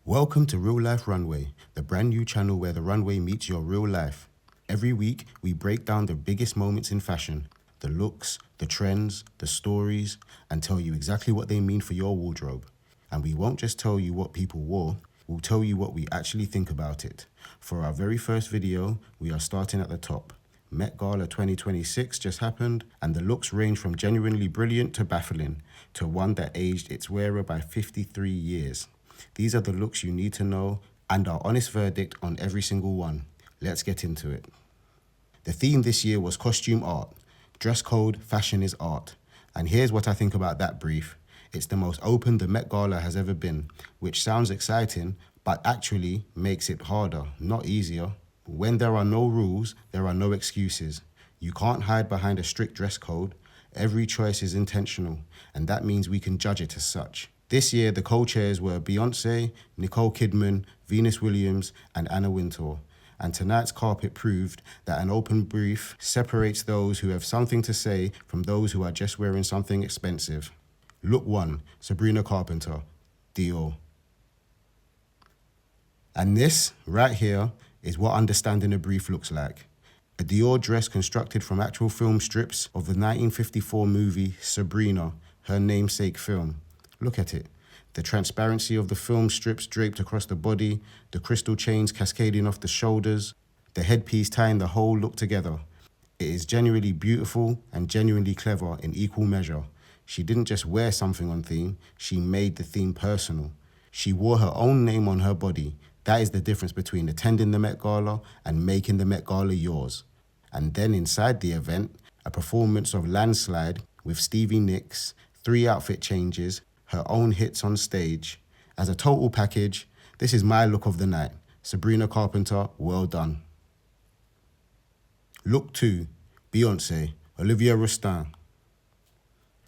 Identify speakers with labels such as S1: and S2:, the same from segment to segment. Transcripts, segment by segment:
S1: Welcome to Real Life Runway, the brand new channel where the runway meets your real life. Every week, we break down the biggest moments in fashion, the looks, the trends, the stories, and tell you exactly what they mean for your wardrobe. And we won't just tell you what people wore, we'll tell you what we actually think about it. For our very first video, we are starting at the top. Met Gala 2026 just happened, and the looks range from genuinely brilliant to baffling, to one that aged its wearer by 53 years. These are the looks you need to know and our honest verdict on every single one. Let's get into it. The theme this year was costume art. Dress code, fashion is art. And here's what I think about that brief. It's the most open the Met Gala has ever been, which sounds exciting, but actually makes it harder, not easier. When there are no rules, there are no excuses. You can't hide behind a strict dress code. Every choice is intentional, and that means we can judge it as such. This year, the co-chairs were Beyoncé, Nicole Kidman, Venus Williams, and Anna Wintour. And tonight's carpet proved that an open brief separates those who have something to say from those who are just wearing something expensive. Look 1, Sabrina Carpenter, Dior. And this, right here, is what understanding a brief looks like. A Dior dress constructed from actual film strips of the 1954 movie Sabrina, her namesake film. Look at it. The transparency of the film strips draped across the body, the crystal chains cascading off the shoulders, the headpiece tying the whole look together. It is genuinely beautiful and genuinely clever in equal measure. She didn't just wear something on theme, she made the theme personal. She wore her own name on her body. That is the difference between attending the Met Gala and making the Met Gala yours. And then inside the event, a performance of Landslide with Stevie Nicks, 3 outfit changes, her own hits on stage. As a total package, this is my look of the night. Sabrina Carpenter, well done. Look 2, Beyoncé, Olivia Rustin.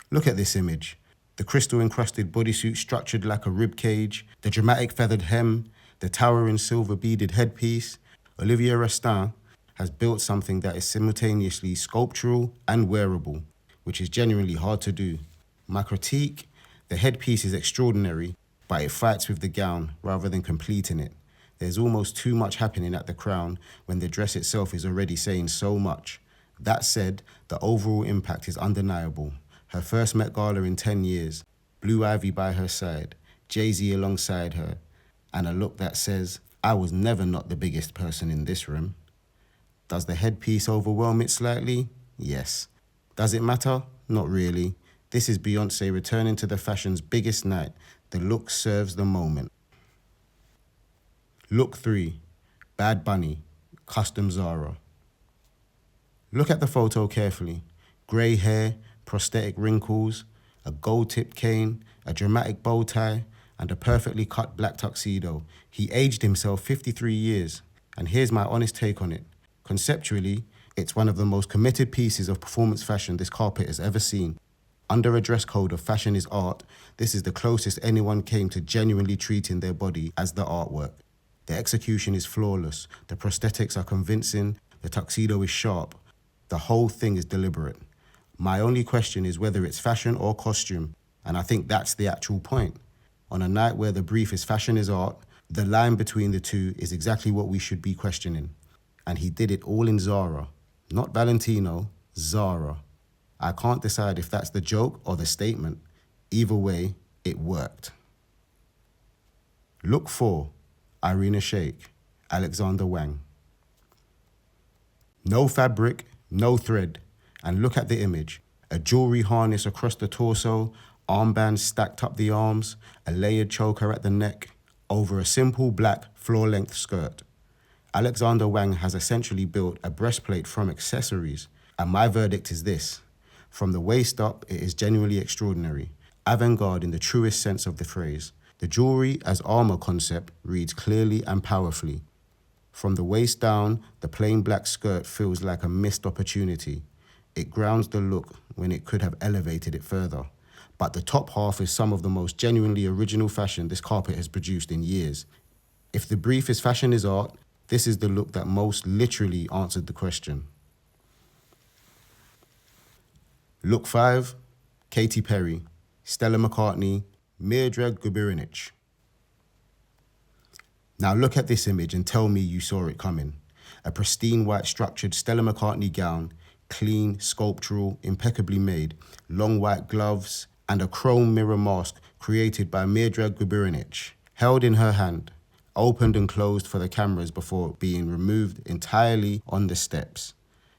S1: Look at this image. The crystal-encrusted bodysuit structured like a rib cage, the dramatic feathered hem, the towering silver beaded headpiece. Olivia Rustin has built something that is simultaneously sculptural and wearable, which is genuinely hard to do. My critique: the headpiece is extraordinary, but it fights with the gown rather than completing it. There's almost too much happening at the crown when the dress itself is already saying so much. That said, the overall impact is undeniable. Her first Met Gala in 10 years, Blue Ivy by her side, Jay-Z alongside her, and a look that says, I was never not the biggest person in this room. Does the headpiece overwhelm it slightly? Yes. Does it matter? Not really. This is Beyoncé returning to the fashion's biggest night. The look serves the moment. Look 3, Bad Bunny, Custom Zara. Look at the photo carefully. Grey hair, prosthetic wrinkles, a gold-tipped cane, a dramatic bow tie, and a perfectly cut black tuxedo. He aged himself 53 years. And here's my honest take on it. Conceptually, it's one of the most committed pieces of performance fashion this carpet has ever seen. Under a dress code of fashion is art, this is the closest anyone came to genuinely treating their body as the artwork. The execution is flawless, the prosthetics are convincing, the tuxedo is sharp. The whole thing is deliberate. My only question is whether it's fashion or costume, and I think that's the actual point. On a night where the brief is fashion is art, the line between the two is exactly what we should be questioning. And he did it all in Zara. Not Valentino, Zara. I can't decide if that's the joke or the statement. Either way, it worked. Look 4, Irina Shayk, Alexander Wang. No fabric, no thread, and look at the image. A jewelry harness across the torso, armbands stacked up the arms, a layered choker at the neck, over a simple black floor-length skirt. Alexander Wang has essentially built a breastplate from accessories, and my verdict is this. From the waist up, it is genuinely extraordinary, avant-garde in the truest sense of the phrase. The jewelry as armor concept reads clearly and powerfully. From the waist down, the plain black skirt feels like a missed opportunity. It grounds the look when it could have elevated it further. But the top half is some of the most genuinely original fashion this carpet has produced in years. If the brief is fashion is art, this is the look that most literally answered the question. Look 5, Katy Perry, Stella McCartney, Miodrag Gubirinic. Now look at this image and tell me you saw it coming. A pristine white structured Stella McCartney gown, clean, sculptural, impeccably made, long white gloves, and a chrome mirror mask created by Miodrag Gubiranic, held in her hand, opened and closed for the cameras before being removed entirely on the steps.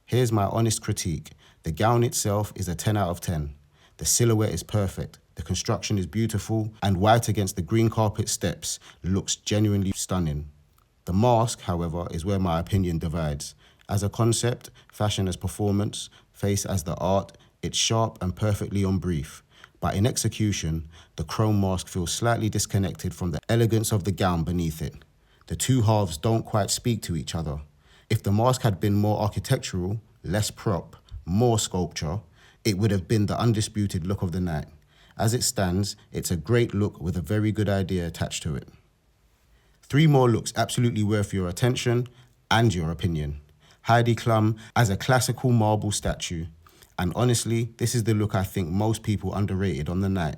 S1: Here's my honest critique. The gown itself is a 10 out of 10. The silhouette is perfect, the construction is beautiful, and white against the green carpet steps looks genuinely stunning. The mask, however, is where my opinion divides. As a concept, fashion as performance, face as the art, it's sharp and perfectly on brief. But in execution, the chrome mask feels slightly disconnected from the elegance of the gown beneath it. The two halves don't quite speak to each other. If the mask had been more architectural, less prop, more sculpture, it would have been the undisputed look of the night. As it stands, it's a great look with a very good idea attached to it. 3 more looks absolutely worth your attention and your opinion. Heidi Klum as a classical marble statue. And honestly, this is the look I think most people underrated on the night.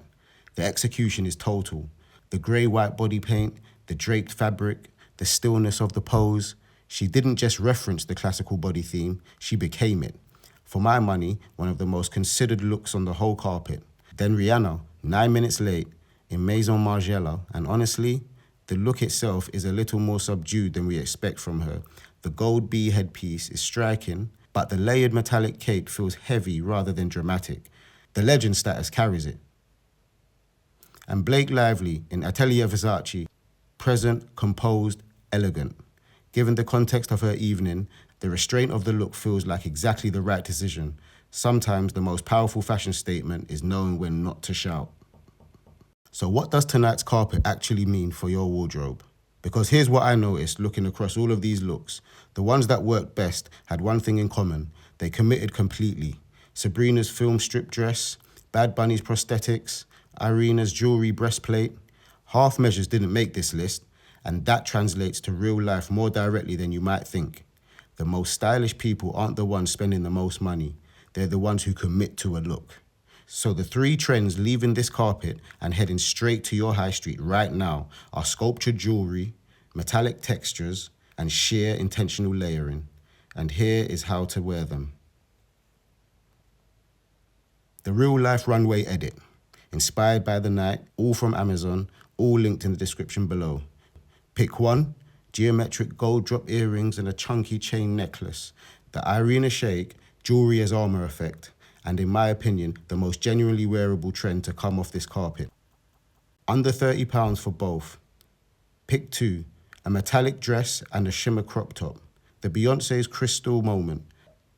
S1: The execution is total. The grey-white body paint, the draped fabric, the stillness of the pose. She didn't just reference the classical body theme, she became it. For my money, one of the most considered looks on the whole carpet. Then Rihanna, 9 minutes late, in Maison Margiela, and honestly, the look itself is a little more subdued than we expect from her. The gold bee headpiece is striking, but the layered metallic cape feels heavy rather than dramatic. The legend status carries it. And Blake Lively in Atelier Versace, present, composed, elegant. Given the context of her evening, the restraint of the look feels like exactly the right decision. Sometimes the most powerful fashion statement is knowing when not to shout. So what does tonight's carpet actually mean for your wardrobe? Because here's what I noticed looking across all of these looks. The ones that worked best had one thing in common. They committed completely. Sabrina's film strip dress, Bad Bunny's prosthetics, Irina's jewelry breastplate. Half measures didn't make this list, and that translates to real life more directly than you might think. The most stylish people aren't the ones spending the most money. They're the ones who commit to a look. So the 3 trends leaving this carpet and heading straight to your high street right now are sculptured jewelry, metallic textures, and sheer intentional layering. And here is how to wear them. The Real Life Runway Edit, inspired by the night, all from Amazon, all linked in the description below. Pick 1, geometric gold drop earrings and a chunky chain necklace. The Irina Shayk jewelry as armor effect, and in my opinion, the most genuinely wearable trend to come off this carpet. Under £30 for both. Pick 2, a metallic dress and a shimmer crop top. The Beyoncé's Crystal Moment,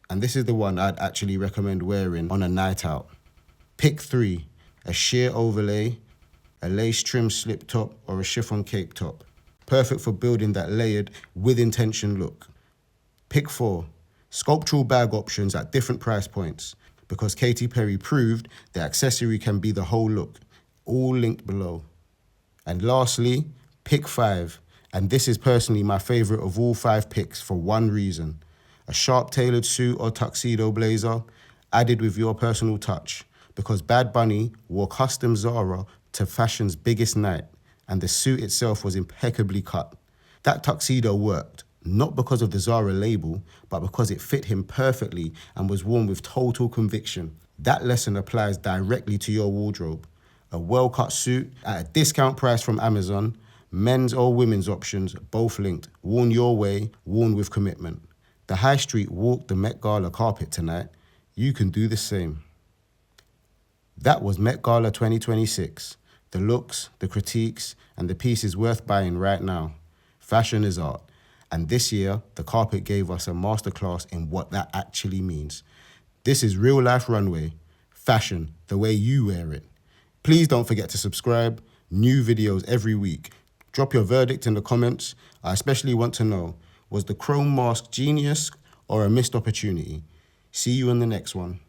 S1: and this is the one I'd actually recommend wearing on a night out. Pick 3, a sheer overlay, a lace trim slip top or a chiffon cape top. Perfect for building that layered, with intention look. Pick 4, sculptural bag options at different price points, because Katy Perry proved the accessory can be the whole look, all linked below. And lastly, pick 5, and this is personally my favorite of all 5 picks for one reason. A sharp tailored suit or tuxedo blazer, added with your personal touch, because Bad Bunny wore Custom Zara to fashion's biggest night, and the suit itself was impeccably cut. That tuxedo worked, not because of the Zara label, but because it fit him perfectly and was worn with total conviction. That lesson applies directly to your wardrobe. A well-cut suit at a discount price from Amazon, men's or women's options, both linked, worn your way, worn with commitment. The High Street walked the Met Gala carpet tonight. You can do the same. That was Met Gala 2026. The looks, the critiques, and the pieces worth buying right now. Fashion is art. And this year, the carpet gave us a masterclass in what that actually means. This is Real Life Runway. Fashion, the way you wear it. Please don't forget to subscribe. New videos every week. Drop your verdict in the comments. I especially want to know, was the chrome mask genius or a missed opportunity? See you in the next one.